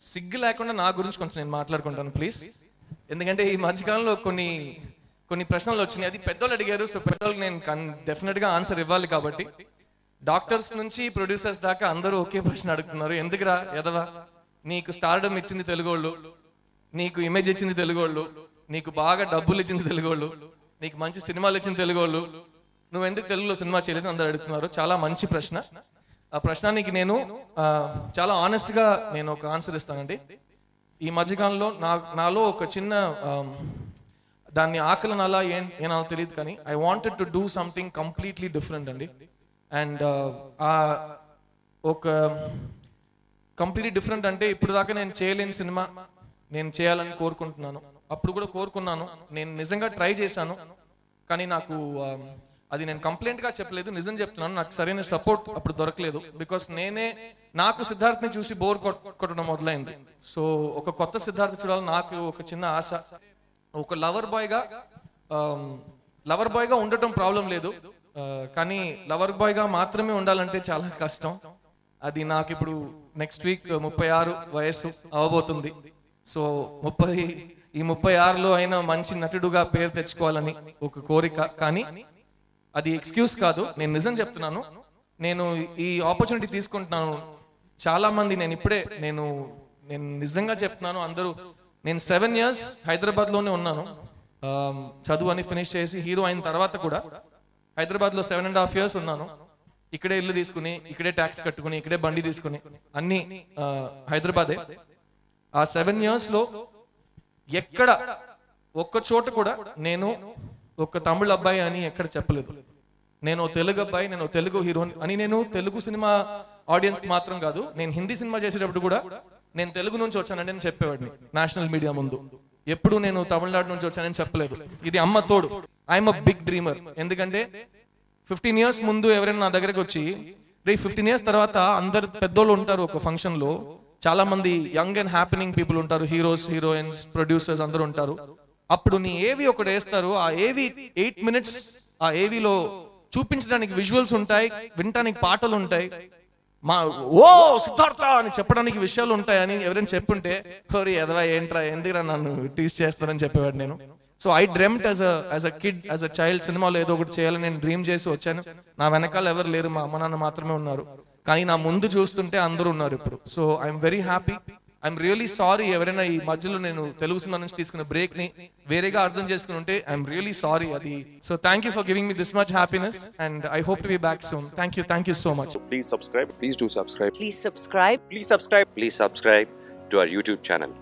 సిగ్గు లేకుండా నా గురించి కొంచెం నేను మాట్లాడుకుంటాను ప్లీజ్. ఎందుకంటే ఈ మధ్యకాలంలో కొన్ని ప్రశ్నలు వచ్చినాయి, అది పెద్దోళ్ళు అడిగారు. సో పెద్దోళ్ళకి నేను డెఫినెట్గా ఆన్సర్ ఇవ్వాలి. కాబట్టి డాక్టర్స్ నుంచి ప్రొడ్యూసర్స్ దాకా అందరూ ఒకే ప్రశ్న అడుగుతున్నారు, ఎందుకురా ఎదవా, నీకు స్టార్డమ్ ఇచ్చింది తెలుగోళ్ళు, నీకు ఇమేజ్ ఇచ్చింది తెలుగోళ్ళు, నీకు బాగా డబ్బులు ఇచ్చింది తెలుగోళ్ళు, నీకు మంచి సినిమాలు ఇచ్చింది తెలుగోళ్ళు, నువ్వు ఎందుకు తెలుగులో సినిమా చేయలేదు అందరూ అడుగుతున్నారు. చాలా మంచి ప్రశ్న. ఆ ప్రశ్నానికి నేను చాలా ఆనెస్ట్గా నేను ఒక ఆన్సర్ ఇస్తానండి. ఈ మధ్యకాలంలో నాలో ఒక చిన్న దాన్ని ఆకలన అలా ఏనా తెలియదు, కానీ I wanted to do something completely different అండి. అండ్ ఒక కంప్లీట్లీ డిఫరెంట్ అంటే ఇప్పుడు దాకా నేను చేయలేని సినిమా నేను చేయాలని కోరుకుంటున్నాను. అప్పుడు కూడా కోరుకున్నాను, నేను నిజంగా ట్రై చేశాను, కానీ నాకు అది నేను కంప్లైంట్గా చెప్పలేదు, నిజం చెప్తున్నాను, నాకు సరైన సపోర్ట్ అప్పుడు దొరకలేదు. బికాస్ నాకు సిద్ధార్థ్ని చూసి బోర్ కొట్టడం మొదలైంది. సో ఒక కొత్త సిద్ధార్థ్ చూడాలని నాకు ఒక చిన్న ఆశ. ఒక లవర్ బాయ్గా ఉండటం ప్రాబ్లం లేదు, కానీ లవర్ బాయ్గా మాత్రమే ఉండాలంటే చాలా కష్టం. అది నాకు ఇప్పుడు నెక్స్ట్ వీక్ 36 వయసు అవ్వబోతుంది. సో 36లో అయినా మంచి నటుడుగా పేరు తెచ్చుకోవాలని ఒక కోరిక. కానీ అది ఎక్స్క్యూజ్ కాదు, నేను నిజం చెప్తున్నాను. నేను ఈ ఆపర్చునిటీ తీసుకుంటున్నాను. చాలా మంది నేను నిజంగా చెప్తున్నాను, అందరూ నేను 7 years హైదరాబాద్లోనే ఉన్నాను. చదువు అని ఫినిష్ చేసి హీరో అయిన తర్వాత కూడా హైదరాబాద్లో 7.5 years ఉన్నాను. ఇక్కడే ఇల్లు తీసుకుని, ఇక్కడే ట్యాక్స్ కట్టుకుని, ఇక్కడే బండి తీసుకుని, అన్ని హైదరాబాదే. ఆ 7 yearsలో ఎక్కడ ఒక్క చోట కూడా నేను ఒక తమిళ అబ్బాయి అని ఎక్కడ చెప్పలేదు. నేను తెలుగు అబ్బాయి, నేను తెలుగు హీరో అని. నేను తెలుగు సినిమా ఆడియన్స్ మాత్రం కాదు, నేను హిందీ సినిమా చేసేటప్పుడు కూడా నేను తెలుగు నుంచి వచ్చానండి అని చెప్పేవాడిని నేషనల్ మీడియా ముందు. ఎప్పుడు నేను తమిళనాడు నుంచి వచ్చానని చెప్పలేదు. ఇది అమ్మ తోడు. I'm a big dreamer. ఎందుకంటే 15 years ముందు ఎవరైనా నా దగ్గరకు వచ్చి 15 years తర్వాత అందరు పెద్దోళ్ళు ఉంటారు ఒక ఫంక్షన్ లో, చాలా మంది యంగ్ అండ్ హ్యాపెనింగ్ పీపుల్ ఉంటారు, హీరోస్, హీరోయిన్స్, ప్రొడ్యూసర్స్ అందరూ ఉంటారు. అప్పుడు నీ ఏవి ఒకటి వేస్తారు, ఆ ఏవి 8 minutes ఆ ఏవిలో చూపించడానికి విజువల్స్ ఉంటాయి, వినటానికి పాటలు ఉంటాయి, ఓ సిద్ధార్థ అని చెప్పడానికి విషయాలు ఉంటాయి అని ఎవరైనా చెప్పుంటే, సారీ ఎదవా ఏంట్రా ఎందుకురా నన్ను టీస్ చేస్తారని చెప్పేవాడు నేను. So I dreamed as a kid, as a child, సినిమాలో ఏదో ఒకటి చేయాలని నేను డ్రీమ్ చేసి వచ్చాను. నా వెనకాల ఎవరు లేరు, మా అమ్మ నాన్న మాత్రమే ఉన్నారు. కానీ నా ముందు చూస్తుంటే అందరూ ఉన్నారు ఇప్పుడు. So I'm very happy. I'm really sorry ఎవరైనా ఈ మధ్యలో నేను తెలుగు సినిమా నుంచి తీసుకున్న బ్రేక్ ని వేరేగా అర్థం చేసుకుని ఉంటే ఐఎమ్ రియలీ సారీ అది. So thank you for giving me this much happiness and I hope to be back soon. Thank you so much. Please subscribe. Please do subscribe. Please subscribe. Please subscribe. Please subscribe to our YouTube channel.